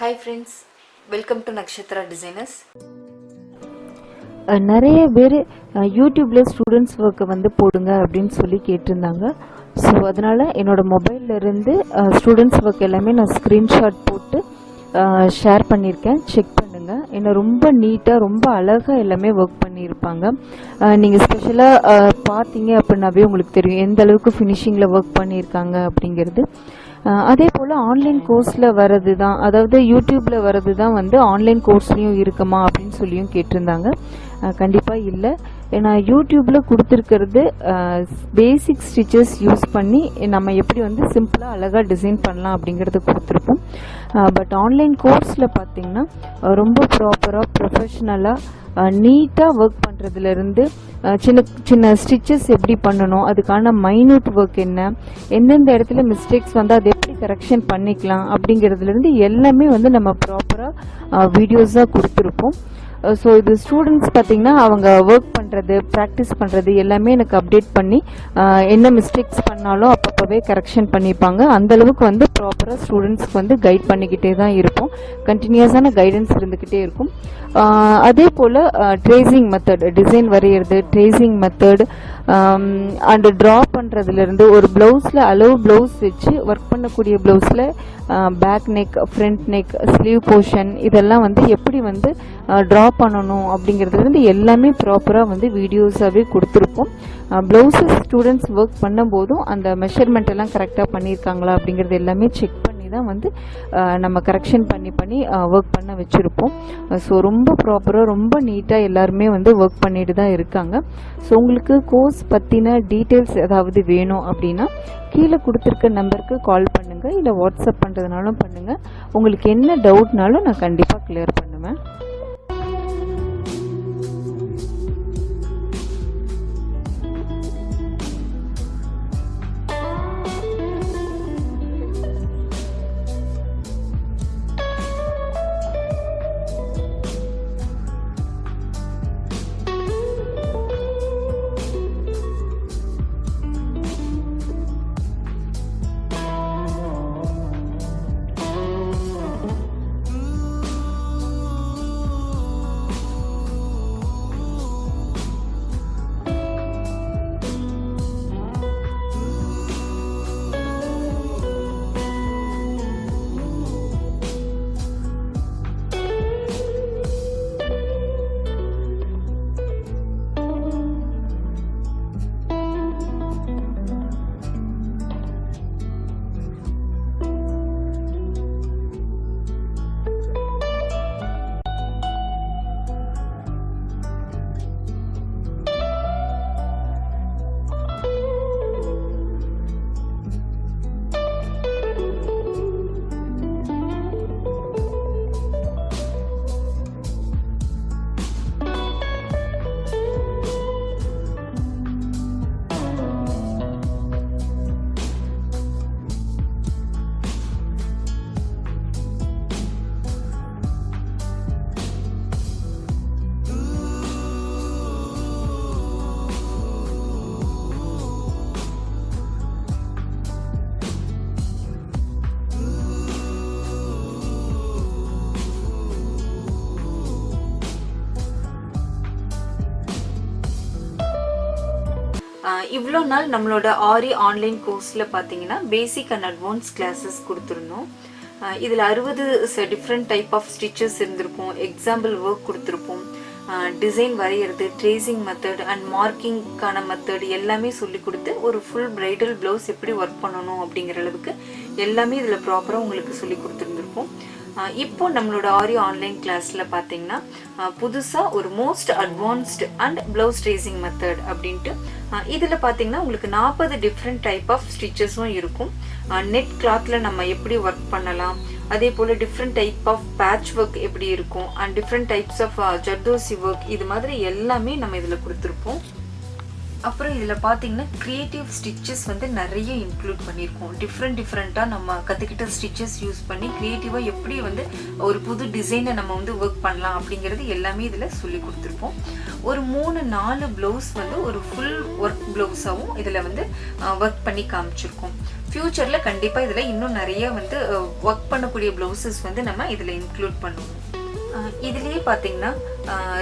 Hi friends, welcome to Nakshatra Designers. நிறைய பேர் யூடியூப்ல ஸ்டூடெண்ட்ஸ் ஒர்க்கை வந்து போடுங்க அப்படின்னு சொல்லி கேட்டிருந்தாங்க. ஸோ அதனால் என்னோட மொபைலில் இருந்து ஸ்டூடெண்ட்ஸ் ஒர்க் எல்லாமே நான் ஸ்க்ரீன்ஷாட் போட்டு ஷேர் பண்ணியிருக்கேன். செக் பண்ணுங்கள். என்னை ரொம்ப நீட்டாக ரொம்ப அழகாக எல்லாமே ஒர்க் பண்ணியிருப்பாங்க. நீங்கள் ஸ்பெஷலாக பார்த்தீங்க அப்படின்னாவே உங்களுக்கு தெரியும் எந்த அளவுக்கு ஃபினிஷிங்கில் ஒர்க் பண்ணியிருக்காங்க அப்படிங்கிறது. அதே போல் ஆன்லைன் கோர்ஸில் வர்றது தான், அதாவது யூடியூப்பில் வர்றது தான் வந்து ஆன்லைன் கோர்ஸ்லேயும் இருக்குமா அப்படின்னு சொல்லியும் கேட்டிருந்தாங்க. கண்டிப்பாக இல்லை. ஏன்னா யூடியூப்பில் கொடுத்துருக்கிறது பேசிக் ஸ்டிச்சஸ் யூஸ் பண்ணி நம்ம எப்படி வந்து சிம்பிளாக அழகாக டிசைன் பண்ணலாம் அப்படிங்கிறத கொடுத்துருப்போம். பட் ஆன்லைன் கோர்ஸில் பார்த்திங்கன்னா ரொம்ப ப்ராப்பராக ப்ரொஃபஷ்னலாக நீட்டாக ஒர்க் பண்ணுறதுலேருந்து சின்ன சின்ன ஸ்டிச்சஸ் எப்படி பண்ணணும், அதுக்கான மைன்யூட் ஒர்க் என்ன, எந்தெந்த இடத்துல மிஸ்டேக்ஸ் வந்து அதை எப்படி கரெக்ஷன் பண்ணிக்கலாம் அப்படிங்கிறதுலேருந்து எல்லாமே வந்து நம்ம ப்ராப்பராக வீடியோஸாக கொடுத்துருப்போம். ஸோ இது ஸ்டூடெண்ட்ஸ் பார்த்திங்கன்னா அவங்க ஒர்க் பண்ணுறது ப்ராக்டிஸ் பண்ணுறது எல்லாமே எனக்கு அப்டேட் பண்ணி என்ன மிஸ்டேக்ஸ் பண்ணாலும் அப்பப்போவே கரெக்ஷன் பண்ணிப்பாங்க. அந்தளவுக்கு வந்து ப்ராப்பராக ஸ்டூடெண்ட்ஸ்க்கு வந்து கைட் பண்ணிக்கிட்டே தான் இருப்போம். கண்டினியூஸான கைடன்ஸ் இருந்துக்கிட்டே இருக்கும். அதே போல் ட்ரேசிங் மெத்தட், டிசைன் வரைகிறது, ட்ரேசிங் மெத்தட் அண்டு ட்ரா பண்ணுறதுலேருந்து ஒரு ப்ளவுஸில் அளவு ப்ளவுஸ் வச்சு ஒர்க் பண்ணக்கூடிய ப்ளவுஸில் back neck, front neck, sleeve portion இதெல்லாம் வந்து எப்படி வந்து ட்ரா பண்ணணும் அப்படிங்கிறதுலேருந்து எல்லாமே ப்ராப்பராக வந்து வீடியோஸாகவே கொடுத்துருப்போம். ப்ளவுஸஸ் ஸ்டூடெண்ட்ஸ் ஒர்க் பண்ணும்போதும் அந்த மெஷர்மெண்ட் எல்லாம் கரெக்டாக பண்ணியிருக்காங்களா அப்படிங்கிறது எல்லாமே செக் பண்ணி தான் வந்து நம்ம கரெக்ஷன் பண்ணி ஒர்க் பண்ண வச்சுருப்போம். ஸோ ரொம்ப ப்ராப்பராக ரொம்ப நீட்டாக எல்லாருமே வந்து ஒர்க் பண்ணிட்டு தான் இருக்காங்க. ஸோ உங்களுக்கு கோர்ஸ் பற்றின டீட்டெயில்ஸ் ஏதாவது வேணும் அப்படின்னா கீழே கொடுத்துருக்க நம்பருக்கு கால் பண்ணுங்கள், இல்லை வாட்ஸ்அப் பண்ணுறதுனாலும் பண்ணுங்கள். உங்களுக்கு என்ன டவுட்னாலும் நான் கண்டிப்பாக கிளியர் பண்ணுவேன். இவ்வளோ நாள் நம்மளோட ஆரி ஆன்லைன் கோர்ஸில் பார்த்தீங்கன்னா பேசிக் அண்ட் அட்வான்ஸ் கிளாஸஸ் கொடுத்துருந்தோம். இதில் 60 டிஃப்ரெண்ட் டைப் ஆஃப் ஸ்டிச்சஸ் இருந்திருக்கும், எக்ஸாம்பிள் ஒர்க் கொடுத்துருப்போம், டிசைன் வரைகிறது, ட்ரேசிங் மெத்தட் அண்ட் மார்க்கிங்கான மெத்தட் எல்லாமே சொல்லி கொடுத்து ஒரு ஃபுல் பிரைடல் ப்ளவுஸ் எப்படி ஒர்க் பண்ணணும் அப்படிங்கிற அளவுக்கு எல்லாமே இதில் ப்ராப்பராக உங்களுக்கு சொல்லி கொடுத்துருந்துருப்போம். இப்போ நம்மளோட ஆரி ஆன்லைன் கிளாஸில் பார்த்தீங்கன்னா புதுசாக ஒரு most advanced and blouse tracing method அப்படின்ட்டு இதில் பார்த்தீங்கன்னா உங்களுக்கு 40 டிஃப்ரெண்ட் டைப் ஆஃப் ஸ்டிச்சஸும் இருக்கும். நெட் கிளாத்தில் நம்ம எப்படி ஒர்க் பண்ணலாம், அதே போல் different type of patch work எப்படி இருக்கும் and different types of zardozi work, இது மாதிரி எல்லாமே நம்ம இதில் கொடுத்துருப்போம். அப்புறம் இதில் பார்த்தீங்கன்னா க்ரியேட்டிவ் ஸ்டிச்சஸ் வந்து நிறைய இன்க்ளூட் பண்ணியிருக்கோம். டிஃப்ரெண்ட்டாக நம்ம கற்றுக்கிட்ட ஸ்டிச்சஸ் யூஸ் பண்ணி க்ரியேட்டிவாக எப்படி வந்து ஒரு புது டிசைனை நம்ம வந்து ஒர்க் பண்ணலாம் அப்படிங்கிறது எல்லாமே இதில் சொல்லி கொடுத்துருப்போம். ஒரு 3-4 ப்ளவுஸ் வந்து ஒரு ஃபுல் ஒர்க் ப்ளவுஸாகவும் இதில் வந்து ஒர்க் பண்ணி காமிச்சிருக்கோம். ஃப்யூச்சரில் கண்டிப்பாக இதில் இன்னும் நிறைய வந்து ஒர்க் பண்ணக்கூடிய ப்ளவுசஸ் வந்து நம்ம இதில் இன்க்ளூட் பண்ணுவோம். இதுலேயே பார்த்தீங்கன்னா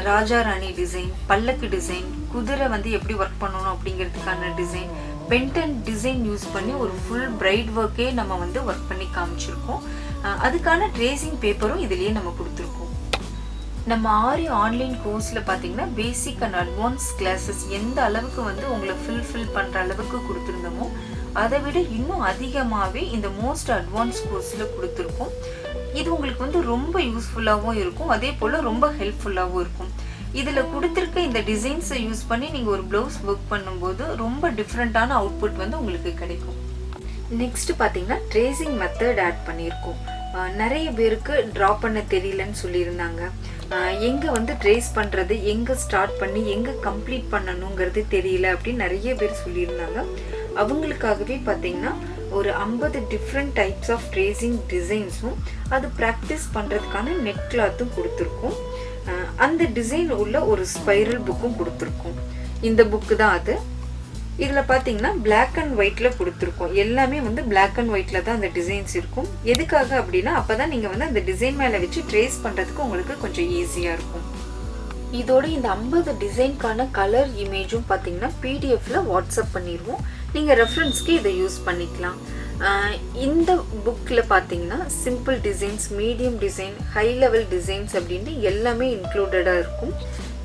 ராஜா ராணி டிசைன், பல்லக்கு டிசைன், குதிரை வந்து எப்படி ஒர்க் பண்ணணும் அப்படிங்கிறதுக்கான டிசைன், பென்டன் டிசைன் யூஸ் பண்ணி ஒரு ஃபுல் பிரைட் ஒர்க்கே நம்ம வந்து ஒர்க் பண்ணி காமிச்சிருக்கோம். அதுக்கான ட்ரேசிங் பேப்பரும் இதுலேயே நம்ம கொடுத்துருக்கோம். நம்ம ஆரி ஆன்லைன் கோர்ஸில் பார்த்தீங்கன்னா பேசிக் அண்ட் அட்வான்ஸ் கிளாஸஸ் எந்த அளவுக்கு வந்து உங்களை ஃபில் பண்ணுற அளவுக்கு கொடுத்துருந்தோமோ அதை விட இன்னும் அதிகமாகவே இந்த மோஸ்ட் அட்வான்ஸ் கோர்ஸில் கொடுத்துருக்கோம். இது உங்களுக்கு வந்து ரொம்ப யூஸ்ஃபுல்லாகவும் இருக்கும், அதே போல் ரொம்ப ஹெல்ப்ஃபுல்லாகவும் இருக்கும். இதில் கொடுத்துருக்க இந்த டிசைன்ஸை யூஸ் பண்ணி நீங்கள் ஒரு ப்ளவுஸ் ஒர்க் பண்ணும்போது ரொம்ப டிஃப்ரெண்ட்டான அவுட்புட் வந்து உங்களுக்கு கிடைக்கும். நெக்ஸ்ட் பார்த்தீங்கன்னா ட்ரேசிங் மெத்தட் ஆட் பண்ணியிருக்கோம். நிறைய பேருக்கு ட்ரா பண்ண தெரியலன்னு சொல்லியிருந்தாங்க. எங்கே வந்து ட்ரேஸ் பண்ணுறது, எங்கே ஸ்டார்ட் பண்ணி எங்கே கம்ப்ளீட் பண்ணணுங்கிறது தெரியல அப்படின்னு நிறைய பேர் சொல்லியிருந்தாங்க. அவங்களுக்காகவே பார்த்தீங்கன்னா ஒரு 50 டிஃப்ரெண்ட் டைப்ஸ் ஆஃப் ட்ரேசிங் டிசைன்ஸும் அது ப்ராக்டிஸ் பண்ணுறதுக்கான நெட் கிளாத்தும் கொடுத்துருக்கோம். அந்த டிசைன் உள்ள ஒரு ஸ்பைரல் புக்கும் கொடுத்துருக்கோம். இந்த புக்கு தான் அது. இதில் பார்த்தீங்கன்னா பிளாக் அண்ட் ஒயிட்டில் கொடுத்துருக்கோம். எல்லாமே வந்து பிளாக் அண்ட் ஒயிட்டில் தான் அந்த டிசைன்ஸ் இருக்கும். எதுக்காக அப்படின்னா அப்போ தான் நீங்கள் வந்து அந்த டிசைன் மேலே வச்சு ட்ரேஸ் பண்ணுறதுக்கு உங்களுக்கு கொஞ்சம் ஈஸியாக இருக்கும். இதோட இந்த 50 டிசைனுக்கான கலர் இமேஜும் பார்த்தீங்கன்னா பிடிஎஃப்ல வாட்ஸ்அப் பண்ணிடுவோம். நீங்கள் ரெஃபரன்ஸ்க்கு இதை யூஸ் பண்ணிக்கலாம். இந்த புக்கில் பார்த்தீங்கன்னா simple designs, medium design, high level designs அப்படின்ட்டு எல்லாமே இன்க்ளூடடாக இருக்கும்.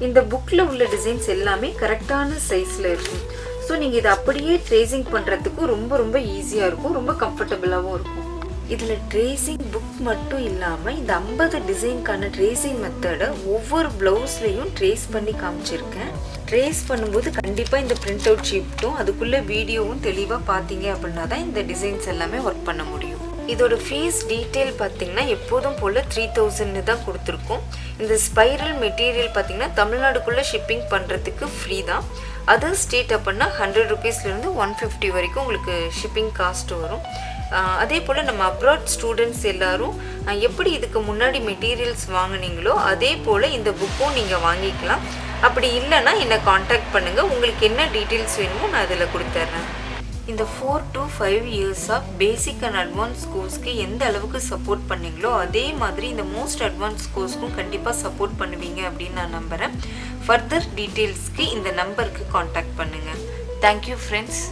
இந்த புக்கில் உள்ள டிசைன்ஸ் எல்லாமே கரெக்டான சைஸில் இருக்கும். ஸோ நீங்கள் இதை அப்படியே ட்ரேசிங் பண்ணுறதுக்கும் ரொம்ப ஈஸியாக இருக்கும், ரொம்ப கம்ஃபர்டபுளாகவும் இருக்கும். இதில் ட்ரேசிங் புக் மட்டும் இல்லாமல் இந்த 50 டிசைனுக்கான ட்ரேசிங் மெத்தடை ஒவ்வொரு ப்ளவுஸ்லையும் ட்ரேஸ் பண்ணி காமிச்சிருக்கேன். ட்ரேஸ் பண்ணும்போது கண்டிப்பாக இந்த பிரிண்ட் அவுட் ஷீட்டும் அதுக்குள்ளே வீடியோவும் தெளிவாக பார்த்தீங்க அப்படின்னா தான் இந்த டிசைன்ஸ் எல்லாமே ஒர்க் பண்ண முடியும். இதோட ஃபீஸ் டீட்டெயில் பார்த்தீங்கன்னா எப்போதும் போல் 3000 தான் கொடுத்துருக்கோம். இந்த ஸ்பைரல் மெட்டீரியல் பார்த்தீங்கன்னா தமிழ்நாடுக்குள்ளே ஷிப்பிங் பண்ணுறதுக்கு ஃப்ரீ தான். அதர் ஸ்டேட் அப்படின்னா 100 ருபீஸ்லேருந்து 150 வரைக்கும் உங்களுக்கு ஷிப்பிங் காஸ்ட் வரும். அதே போல் நம்ம அப்ராட் ஸ்டூடெண்ட்ஸ் எல்லாரும் எப்படி இதுக்கு முன்னாடி மெட்டீரியல்ஸ் வாங்கினீங்களோ அதே போல் இந்த புக்கும் நீங்கள் வாங்கிக்கலாம். அப்படி இல்லைன்னா என்னை காண்டாக்ட் பண்ணுங்கள், உங்களுக்கு என்ன டீட்டெயில்ஸ் வேணுமோ நான் அதில் கொடுத்துட்றேன். இந்த 4 to 5 இயர்ஸாக பேசிக் அண்ட் அட்வான்ஸ் கோர்ஸ்க்கு எந்த அளவுக்கு சப்போர்ட் பண்ணீங்களோ அதே மாதிரி இந்த மோஸ்ட் அட்வான்ஸ் கோர்ஸ்க்கும் கண்டிப்பாக சப்போர்ட் பண்ணுவீங்க அப்படின்னு நான் நம்புகிறேன். ஃபர்தர் டீட்டெயில்ஸ்க்கு இந்த நம்பருக்கு காண்டாக்ட் பண்ணுங்கள். Thank you friends.